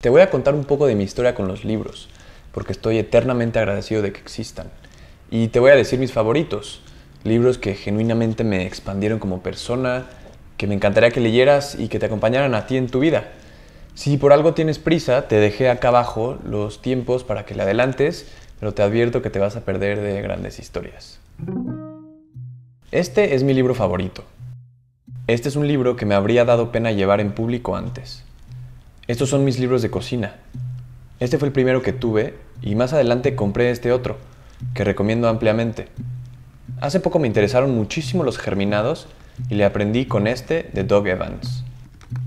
Te voy a contar un poco de mi historia con los libros, porque estoy eternamente agradecido de que existan. Y te voy a decir mis favoritos, libros que genuinamente me expandieron como persona, que me encantaría que leyeras y que te acompañaran a ti en tu vida. Si por algo tienes prisa, te dejé acá abajo los tiempos para que le adelantes, pero te advierto que te vas a perder de grandes historias. Este es mi libro favorito. Este es un libro que me habría dado pena llevar en público antes. Estos son mis libros de cocina. Este fue el primero que tuve y más adelante compré este otro, que recomiendo ampliamente. Hace poco me interesaron muchísimo los germinados y le aprendí con este de Doug Evans.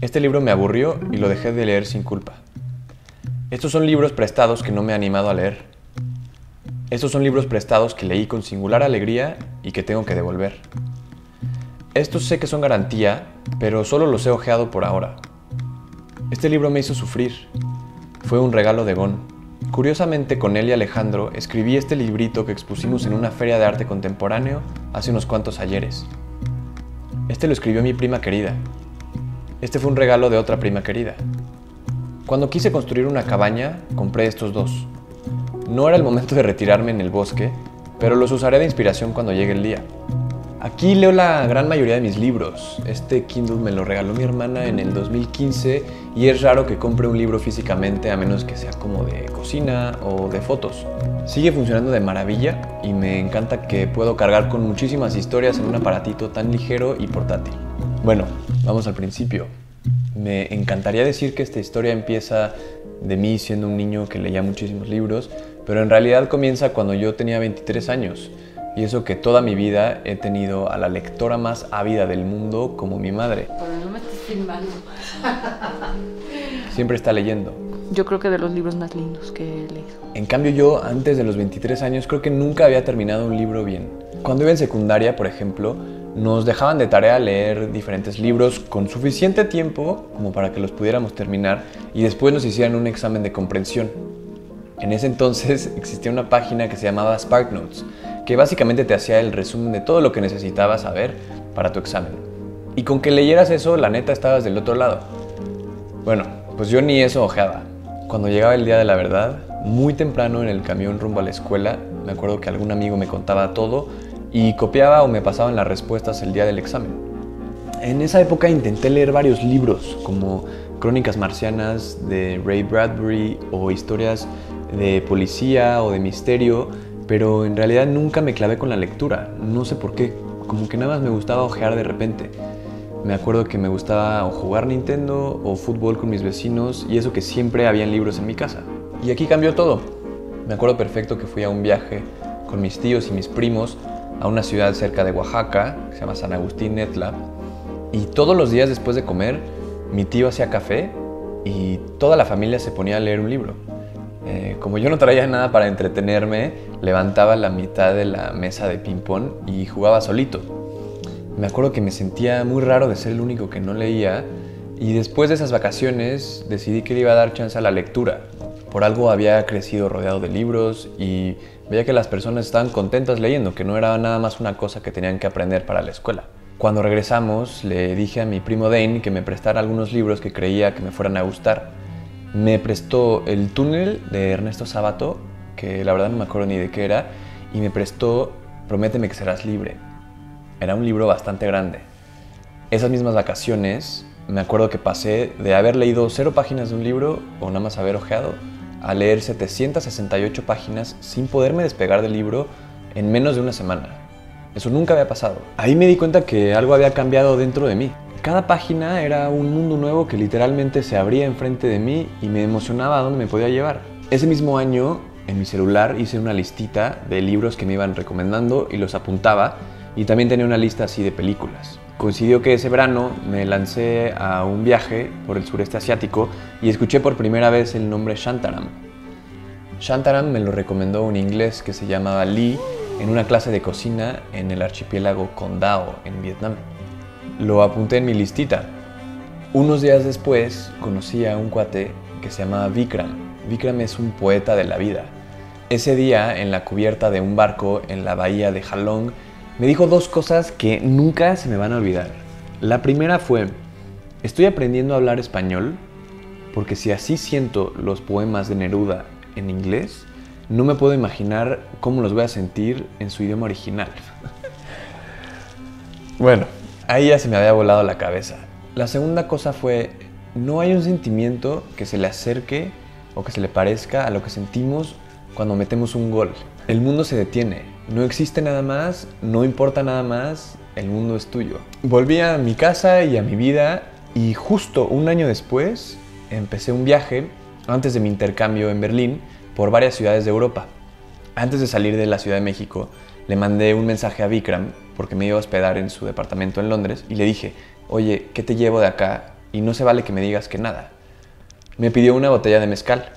Este libro me aburrió y lo dejé de leer sin culpa. Estos son libros prestados que no me he animado a leer. Estos son libros prestados que leí con singular alegría y que tengo que devolver. Estos sé que son garantía, pero solo los he hojeado por ahora. Este libro me hizo sufrir. Fue un regalo de Gon. Curiosamente, con él y Alejandro escribí este librito que expusimos en una feria de arte contemporáneo hace unos cuantos ayeres. Este lo escribió mi prima querida. Este fue un regalo de otra prima querida. Cuando quise construir una cabaña, compré estos dos. No era el momento de retirarme en el bosque, pero los usaré de inspiración cuando llegue el día. Aquí leo la gran mayoría de mis libros. Este Kindle me lo regaló mi hermana en el 2015 y es raro que compre un libro físicamente a menos que sea como de cocina o de fotos. Sigue funcionando de maravilla y me encanta que puedo cargar con muchísimas historias en un aparatito tan ligero y portátil. Bueno, vamos al principio. Me encantaría decir que esta historia empieza de mí siendo un niño que leía muchísimos libros, pero en realidad comienza cuando yo tenía 23 años. Y eso que toda mi vida he tenido a la lectora más ávida del mundo como mi madre. Pero no me estés filmando. Siempre está leyendo. Yo creo que de los libros más lindos que he leído. En cambio yo, antes de los 23 años, creo que nunca había terminado un libro bien. Cuando iba en secundaria, por ejemplo, nos dejaban de tarea leer diferentes libros con suficiente tiempo como para que los pudiéramos terminar y después nos hicieran un examen de comprensión. En ese entonces existía una página que se llamaba SparkNotes, que básicamente te hacía el resumen de todo lo que necesitabas saber para tu examen. Y con que leyeras eso, la neta estabas del otro lado. Bueno, pues yo ni eso ojeaba. Cuando llegaba el día de la verdad, muy temprano en el camión rumbo a la escuela, me acuerdo que algún amigo me contaba todo y copiaba o me pasaban las respuestas el día del examen. En esa época intenté leer varios libros, como Crónicas Marcianas de Ray Bradbury o historias de policía o de misterio, pero en realidad nunca me clavé con la lectura, no sé por qué, como que nada más me gustaba ojear de repente. Me acuerdo que me gustaba o jugar Nintendo o fútbol con mis vecinos y eso que siempre habían libros en mi casa. Y aquí cambió todo. Me acuerdo perfecto que fui a un viaje con mis tíos y mis primos a una ciudad cerca de Oaxaca, que se llama San Agustín Netla, y todos los días después de comer, mi tío hacía café y toda la familia se ponía a leer un libro. Como yo no traía nada para entretenerme, levantaba la mitad de la mesa de ping-pong y jugaba solito. Me acuerdo que me sentía muy raro de ser el único que no leía y después de esas vacaciones decidí que le iba a dar chance a la lectura. Por algo había crecido rodeado de libros y veía que las personas estaban contentas leyendo, que no era nada más una cosa que tenían que aprender para la escuela. Cuando regresamos, le dije a mi primo Dane que me prestara algunos libros que creía que me fueran a gustar. Me prestó El túnel de Ernesto Sábato, que la verdad no me acuerdo ni de qué era, y me prestó Prométeme que serás libre. Era un libro bastante grande. Esas mismas vacaciones, me acuerdo que pasé de haber leído 0 páginas de un libro, o nada más haber ojeado, a leer 768 páginas sin poderme despegar del libro en menos de una semana. Eso nunca había pasado. Ahí me di cuenta que algo había cambiado dentro de mí. Cada página era un mundo nuevo que literalmente se abría enfrente de mí y me emocionaba a dónde me podía llevar. Ese mismo año, en mi celular hice una listita de libros que me iban recomendando y los apuntaba, y también tenía una lista así de películas. Coincidió que ese verano me lancé a un viaje por el sureste asiático y escuché por primera vez el nombre Shantaram. Shantaram me lo recomendó un inglés que se llamaba Lee en una clase de cocina en el archipiélago Condao, en Vietnam. Lo apunté en mi listita. Unos días después conocí a un cuate que se llamaba Vikram. Vikram es un poeta de la vida. Ese día, en la cubierta de un barco en la bahía de Halong, me dijo 2 cosas que nunca se me van a olvidar. La primera fue: estoy aprendiendo a hablar español porque si así siento los poemas de Neruda en inglés, no me puedo imaginar cómo los voy a sentir en su idioma original. Bueno, ahí ya se me había volado la cabeza. La segunda cosa fue, no hay un sentimiento que se le acerque o que se le parezca a lo que sentimos cuando metemos un gol. El mundo se detiene, no existe nada más, no importa nada más, el mundo es tuyo. Volví a mi casa y a mi vida y justo un año después empecé un viaje antes de mi intercambio en Berlín por varias ciudades de Europa. Antes de salir de la Ciudad de México, le mandé un mensaje a Vikram porque me iba a hospedar en su departamento en Londres y le dije, oye, ¿qué te llevo de acá? Y no se vale que me digas que nada. Me pidió una botella de mezcal.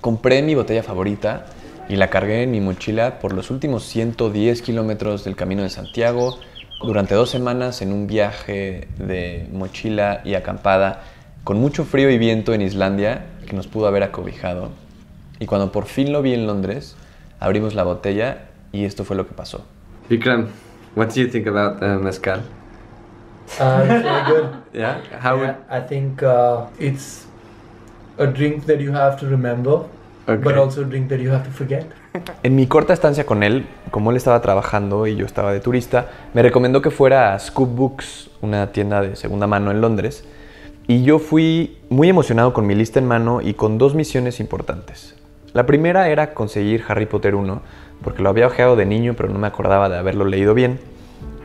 Compré mi botella favorita y la cargué en mi mochila por los últimos 110 kilómetros del Camino de Santiago, durante 2 semanas en un viaje de mochila y acampada, con mucho frío y viento en Islandia, que nos pudo haber acobijado. Y cuando por fin lo vi en Londres, abrimos la botella y esto fue lo que pasó. Vikram, what do you think about mezcal? It's very good. Yeah? How would... I think it's a drink that you have to remember, Okay. but also a drink that you have to forget. En mi corta estancia con él, como él estaba trabajando y yo estaba de turista, me recomendó que fuera a Scoop Books, una tienda de segunda mano en Londres, y yo fui muy emocionado con mi lista en mano y con 2 misiones importantes. La primera era conseguir Harry Potter 1, porque lo había hojeado de niño pero no me acordaba de haberlo leído bien,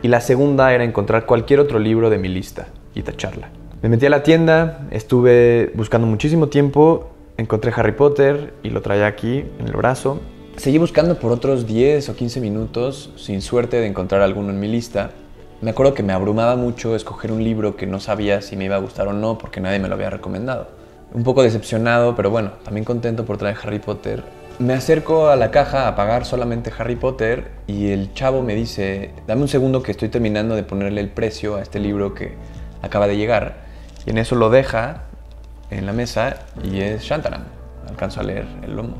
y la segunda era encontrar cualquier otro libro de mi lista y tacharla. Me metí a la tienda, estuve buscando muchísimo tiempo, encontré Harry Potter y lo traía aquí en el brazo. Seguí buscando por otros 10 o 15 minutos sin suerte de encontrar alguno en mi lista. Me acuerdo que me abrumaba mucho escoger un libro que no sabía si me iba a gustar o no porque nadie me lo había recomendado. Un poco decepcionado, pero bueno, también contento por traer Harry Potter. Me acerco a la caja a pagar solamente Harry Potter y el chavo me dice, dame un segundo que estoy terminando de ponerle el precio a este libro que acaba de llegar. Y en eso lo deja en la mesa y es Shantaram. Alcanzo a leer el lomo.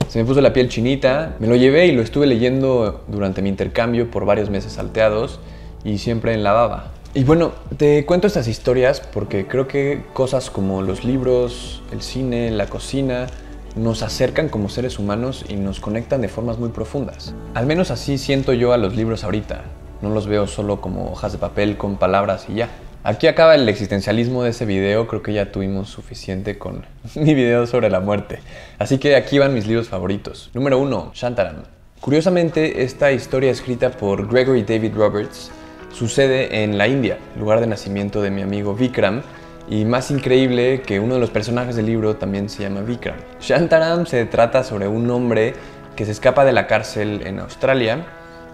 Se me puso la piel chinita, me lo llevé y lo estuve leyendo durante mi intercambio por varios meses salteados y siempre en la baba. Y bueno, te cuento estas historias porque creo que cosas como los libros, el cine, la cocina, nos acercan como seres humanos y nos conectan de formas muy profundas. Al menos así siento yo a los libros ahorita. No los veo solo como hojas de papel con palabras y ya. Aquí acaba el existencialismo de ese video, creo que ya tuvimos suficiente con mi video sobre la muerte. Así que aquí van mis libros favoritos. Número 1, Shantaram. Curiosamente, esta historia escrita por Gregory David Roberts sucede en la India, lugar de nacimiento de mi amigo Vikram, y más increíble que uno de los personajes del libro también se llama Vikram. Shantaram se trata sobre un hombre que se escapa de la cárcel en Australia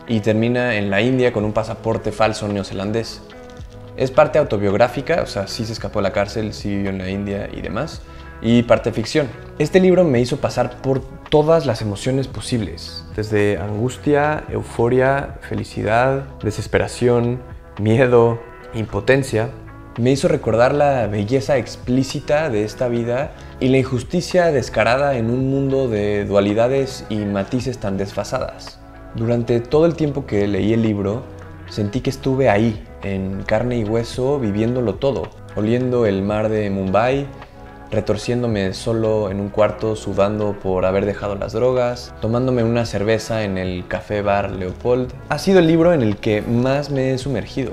y termina en la India con un pasaporte falso neozelandés. Es parte autobiográfica, o sea, sí se escapó de la cárcel, sí vivió en la India y demás, y parte ficción. Este libro me hizo pasar por todas las emociones posibles, desde angustia, euforia, felicidad, desesperación, miedo, impotencia. Me hizo recordar la belleza explícita de esta vida y la injusticia descarada en un mundo de dualidades y matices tan desfasadas. Durante todo el tiempo que leí el libro, sentí que estuve ahí, en carne y hueso, viviéndolo todo, oliendo el mar de Mumbai, retorciéndome solo en un cuarto sudando por haber dejado las drogas, tomándome una cerveza en el café bar Leopold. Ha sido el libro en el que más me he sumergido.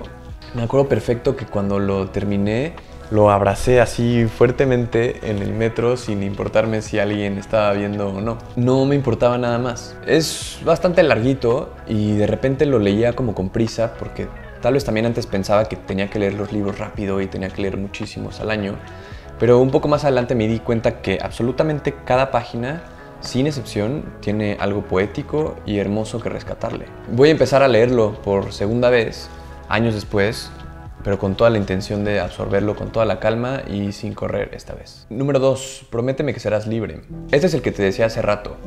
Me acuerdo perfecto que cuando lo terminé, lo abracé así fuertemente en el metro sin importarme si alguien estaba viendo o no. No me importaba nada más. Es bastante larguito y de repente lo leía como con prisa porque tal vez también antes pensaba que tenía que leer los libros rápido y tenía que leer muchísimos al año. Pero un poco más adelante me di cuenta que absolutamente cada página, sin excepción, tiene algo poético y hermoso que rescatarle. Voy a empezar a leerlo por segunda vez, años después, pero con toda la intención de absorberlo con toda la calma y sin correr esta vez. Número 2. Prométeme que serás libre. Este es el que te decía hace rato.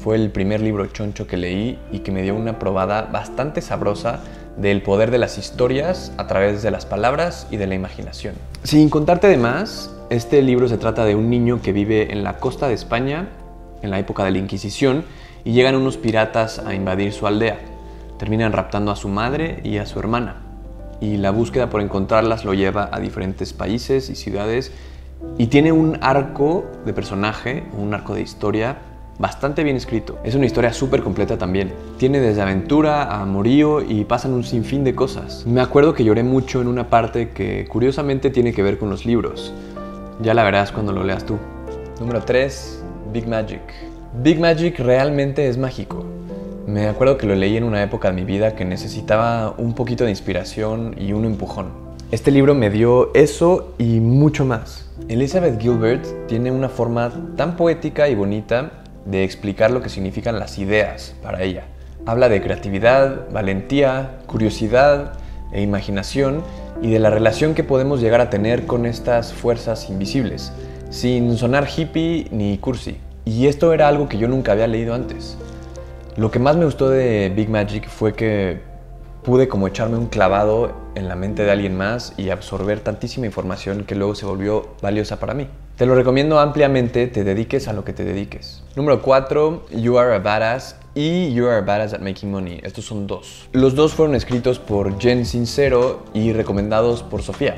Fue el primer libro choncho que leí y que me dio una probada bastante sabrosa del poder de las historias a través de las palabras y de la imaginación. Sin contarte de más, este libro se trata de un niño que vive en la costa de España, en la época de la Inquisición, y llegan unos piratas a invadir su aldea. Terminan raptando a su madre y a su hermana. Y la búsqueda por encontrarlas lo lleva a diferentes países y ciudades Y tiene un arco de personaje, un arco de historia bastante bien escrito. Es una historia súper completa también. Tiene desde aventura a amorío y pasan un sinfín de cosas. Me acuerdo que lloré mucho en una parte que curiosamente tiene que ver con los libros. Ya la verás cuando lo leas tú. Número 3. Big Magic. Big Magic realmente es mágico. Me acuerdo que lo leí en una época de mi vida que necesitaba un poquito de inspiración y un empujón. Este libro me dio eso y mucho más. Elizabeth Gilbert tiene una forma tan poética y bonita de explicar lo que significan las ideas para ella. Habla de creatividad, valentía, curiosidad e imaginación y de la relación que podemos llegar a tener con estas fuerzas invisibles, sin sonar hippie ni cursi. Y esto era algo que yo nunca había leído antes. Lo que más me gustó de Big Magic fue que pude como echarme un clavado en la mente de alguien más y absorber tantísima información que luego se volvió valiosa para mí. Te lo recomiendo ampliamente, te dediques a lo que te dediques. Número 4, You Are a Badass y You Are a Badass at Making Money. Estos son dos. Los dos fueron escritos por Jen Sincero y recomendados por Sofía.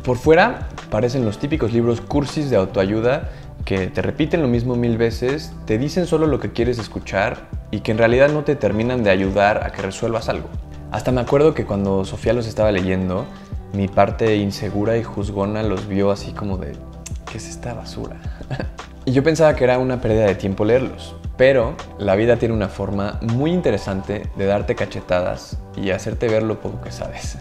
Por fuera parecen los típicos libros cursis de autoayuda que te repiten lo mismo 1000 veces, te dicen solo lo que quieres escuchar y que en realidad no te terminan de ayudar a que resuelvas algo. Hasta me acuerdo que cuando Sofía los estaba leyendo, mi parte insegura y juzgona los vio así como de ¿qué es esta basura? Y yo pensaba que era una pérdida de tiempo leerlos, pero la vida tiene una forma muy interesante de darte cachetadas y hacerte ver lo poco que sabes.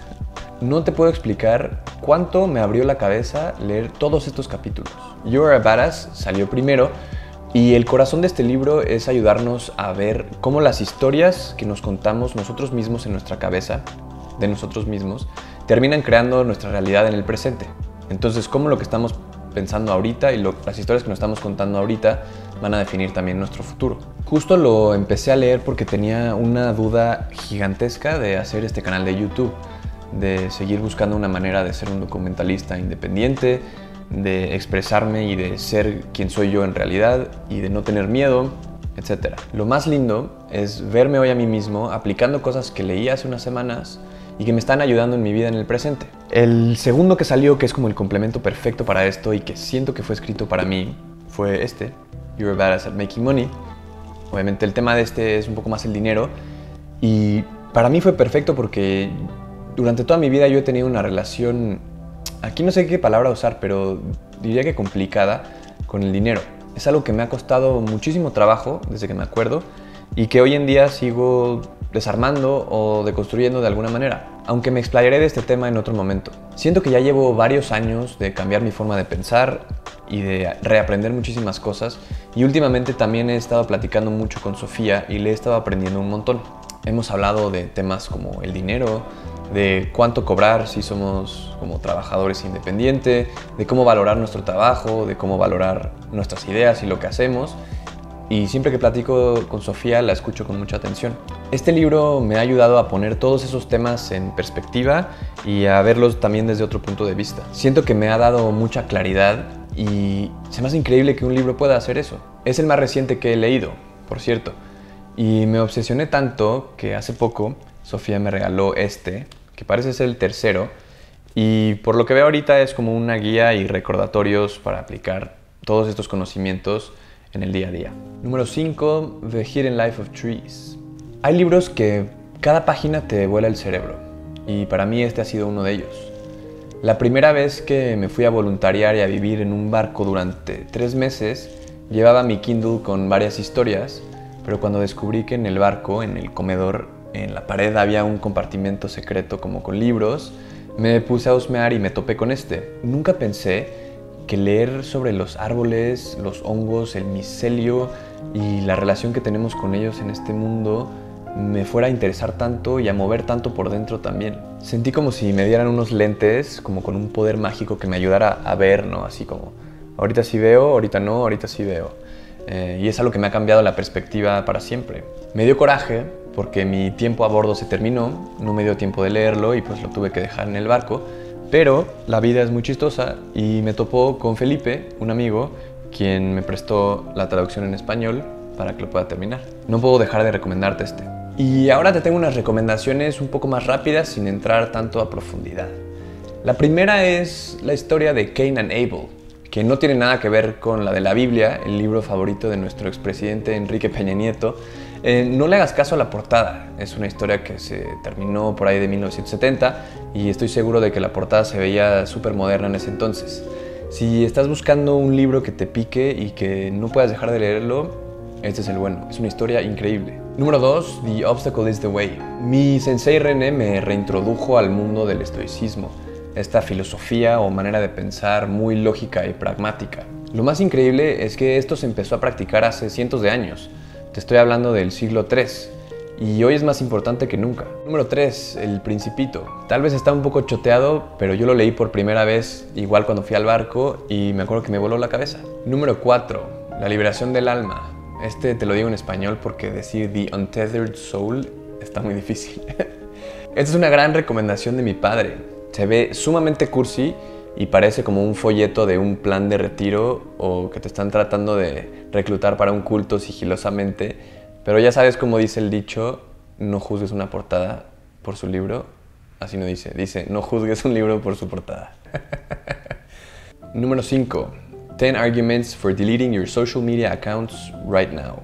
No te puedo explicar cuánto me abrió la cabeza leer todos estos capítulos. You Are a Badass salió primero y el corazón de este libro es ayudarnos a ver cómo las historias que nos contamos nosotros mismos en nuestra cabeza, de nosotros mismos, terminan creando nuestra realidad en el presente. Entonces, cómo lo que estamos pensando ahorita y las historias que nos estamos contando ahorita van a definir también nuestro futuro. Justo lo empecé a leer porque tenía una duda gigantesca de hacer este canal de YouTube, de seguir buscando una manera de ser un documentalista independiente, de expresarme y de ser quien soy yo en realidad y de no tener miedo, etc. Lo más lindo es verme hoy a mí mismo aplicando cosas que leí hace unas semanas y que me están ayudando en mi vida en el presente. El segundo que salió, que es como el complemento perfecto para esto y que siento que fue escrito para mí, fue este, You're a Badass at Making Money. Obviamente el tema de este es un poco más el dinero y para mí fue perfecto porque durante toda mi vida yo he tenido una relación, aquí no sé qué palabra usar, pero diría que complicada, con el dinero. Es algo que me ha costado muchísimo trabajo desde que me acuerdo y que hoy en día sigo desarmando o deconstruyendo de alguna manera, aunque me explayaré de este tema en otro momento. Siento que ya llevo varios años de cambiar mi forma de pensar y de reaprender muchísimas cosas y últimamente también he estado platicando mucho con Sofía y le he estado aprendiendo un montón. Hemos hablado de temas como el dinero, de cuánto cobrar si somos como trabajadores independientes, de cómo valorar nuestro trabajo, de cómo valorar nuestras ideas y lo que hacemos. Y siempre que platico con Sofía la escucho con mucha atención. Este libro me ha ayudado a poner todos esos temas en perspectiva y a verlos también desde otro punto de vista. Siento que me ha dado mucha claridad y se me hace increíble que un libro pueda hacer eso. Es el más reciente que he leído, por cierto. Y me obsesioné tanto que hace poco Sofía me regaló este, que parece ser el tercero, y por lo que veo ahorita es como una guía y recordatorios para aplicar todos estos conocimientos en el día a día. Número 5, The Hidden Life of Trees. Hay libros que cada página te vuela el cerebro, y para mí este ha sido uno de ellos. La primera vez que me fui a voluntariar y a vivir en un barco durante 3 meses, llevaba mi Kindle con varias historias, pero cuando descubrí que en el barco, en el comedor, en la pared había un compartimento secreto como con libros, me puse a husmear y me topé con este. Nunca pensé que leer sobre los árboles, los hongos, el micelio y la relación que tenemos con ellos en este mundo me fuera a interesar tanto y a mover tanto por dentro también. Sentí como si me dieran unos lentes, como con un poder mágico que me ayudara a ver, ¿no? Así como, ahorita sí veo, ahorita no, ahorita sí veo. Y es algo que me ha cambiado la perspectiva para siempre. Me dio coraje porque mi tiempo a bordo se terminó, no me dio tiempo de leerlo y pues lo tuve que dejar en el barco, pero la vida es muy chistosa y me topó con Felipe, un amigo, quien me prestó la traducción en español para que lo pueda terminar. No puedo dejar de recomendarte este. Y ahora te tengo unas recomendaciones un poco más rápidas sin entrar tanto a profundidad. La primera es la historia de Cain and Abel, que no tiene nada que ver con la de la Biblia, el libro favorito de nuestro expresidente Enrique Peña Nieto. No le hagas caso a la portada, es una historia que se terminó por ahí de 1970 y estoy seguro de que la portada se veía súper moderna en ese entonces. Si estás buscando un libro que te pique y que no puedas dejar de leerlo, este es el bueno, es una historia increíble. Número 2, The Obstacle is the Way. Mi sensei René me reintrodujo al mundo del estoicismo, esta filosofía o manera de pensar muy lógica y pragmática. Lo más increíble es que esto se empezó a practicar hace cientos de años. Te estoy hablando del siglo III y hoy es más importante que nunca. Número 3, El Principito. Tal vez está un poco choteado, pero yo lo leí por primera vez igual cuando fui al barco y me acuerdo que me voló la cabeza. Número 4, La Liberación del Alma. Este te lo digo en español porque decir The Untethered Soul está muy difícil. Esta es una gran recomendación de mi padre. Se ve sumamente cursi y parece como un folleto de un plan de retiro o que te están tratando de reclutar para un culto sigilosamente, pero ya sabes cómo dice el dicho, no juzgues una portada por su libro. Así no dice, dice no juzgues un libro por su portada. Número 5. 10 Arguments for Deleting Your Social Media Accounts Right Now.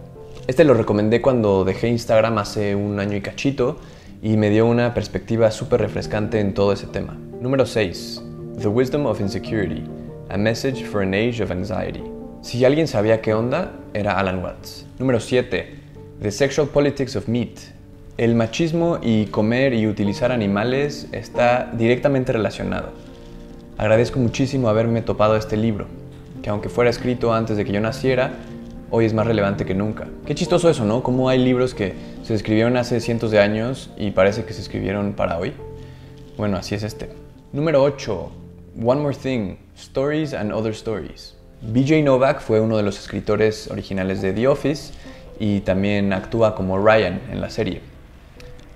Este lo recomendé cuando dejé Instagram hace un año y cachito y me dio una perspectiva súper refrescante en todo ese tema. Número 6. The Wisdom of Insecurity, A Message for an Age of Anxiety. Si alguien sabía qué onda, era Alan Watts. Número 7. The Sexual Politics of Meat. El machismo y comer y utilizar animales está directamente relacionado. Agradezco muchísimo haberme topado este libro, que aunque fuera escrito antes de que yo naciera, hoy es más relevante que nunca. Qué chistoso eso, ¿no? Cómo hay libros que se escribieron hace cientos de años y parece que se escribieron para hoy. Bueno, así es este. Número 8. One More Thing, Stories and Other Stories. BJ Novak fue uno de los escritores originales de The Office y también actúa como Ryan en la serie.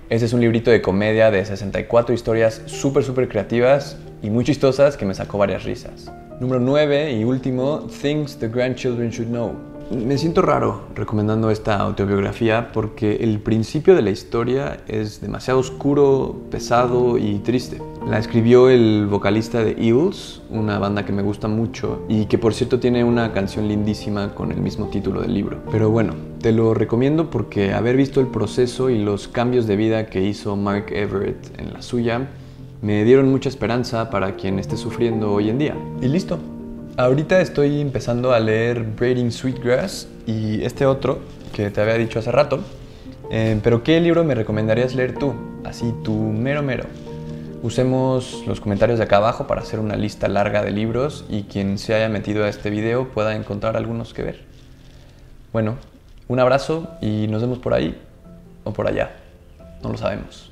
Este es un librito de comedia de 64 historias súper creativas y muy chistosas que me sacó varias risas. Número 9 y último, Things the Grandchildren Should Know. Me siento raro recomendando esta autobiografía porque el principio de la historia es demasiado oscuro, pesado y triste. La escribió el vocalista de Eels, una banda que me gusta mucho y que por cierto tiene una canción lindísima con el mismo título del libro. Pero bueno, te lo recomiendo porque haber visto el proceso y los cambios de vida que hizo Mark Everett en la suya me dieron mucha esperanza para quien esté sufriendo hoy en día. Y listo. Ahorita estoy empezando a leer Braiding Sweetgrass y este otro que te había dicho hace rato. Pero ¿qué libro me recomendarías leer tú? Así, tu mero. Usemos los comentarios de acá abajo para hacer una lista larga de libros y quien se haya metido a este video pueda encontrar algunos que ver. Bueno, un abrazo y nos vemos por ahí o por allá. No lo sabemos.